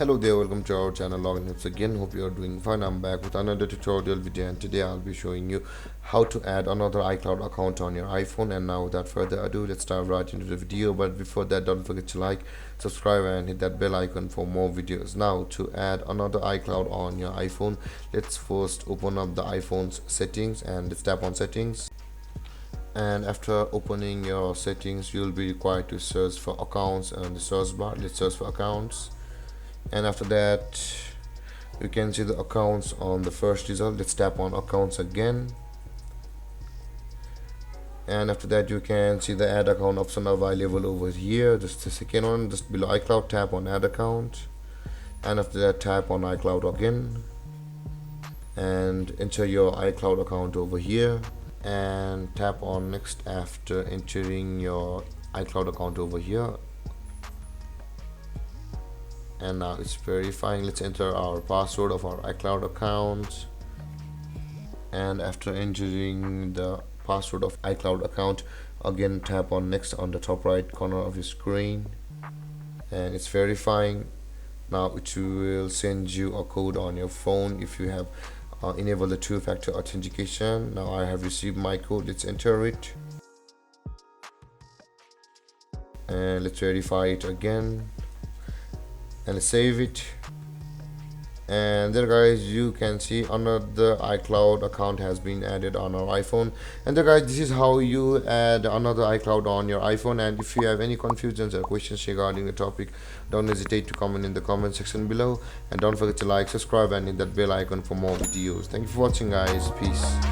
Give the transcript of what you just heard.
Hello there, welcome to our channel Login Tips again. Hope you are doing fine. I'm back with another tutorial video, and today I'll be showing you how to add another iCloud account on your iPhone. And now without further ado, let's dive right into the video. But before that, don't forget to like, subscribe and hit that bell icon for more videos. Now to add another iCloud on your iPhone, let's first open up the iPhone's settings and let's tap on settings. And after opening your settings, you'll be required to search for accounts on the search bar. Let's search for accounts, and after that you can see the accounts on the first result. Let's tap on accounts again, and after that you can see the add account option available over here. Just the second one, just below iCloud, tap on add account, and after that tap on iCloud again and enter your iCloud account over here, and tap on next after entering your iCloud account over here. And now it's verifying. Let's enter our password of our iCloud account, and after entering the password of iCloud account, again tap on next on the top right corner of your screen, and it's verifying. Now it will send you a code on your phone if you have enabled the two-factor authentication. Now I have received my code. Let's enter it and let's verify it again and save it. And there guys, you can see another iCloud account has been added on our iPhone. And there guys, this is how you add another iCloud on your iPhone. And if you have any confusions or questions regarding the topic, don't hesitate to comment in the comment section below, and don't forget to like, subscribe and hit that bell icon for more videos. Thank you for watching guys. Peace.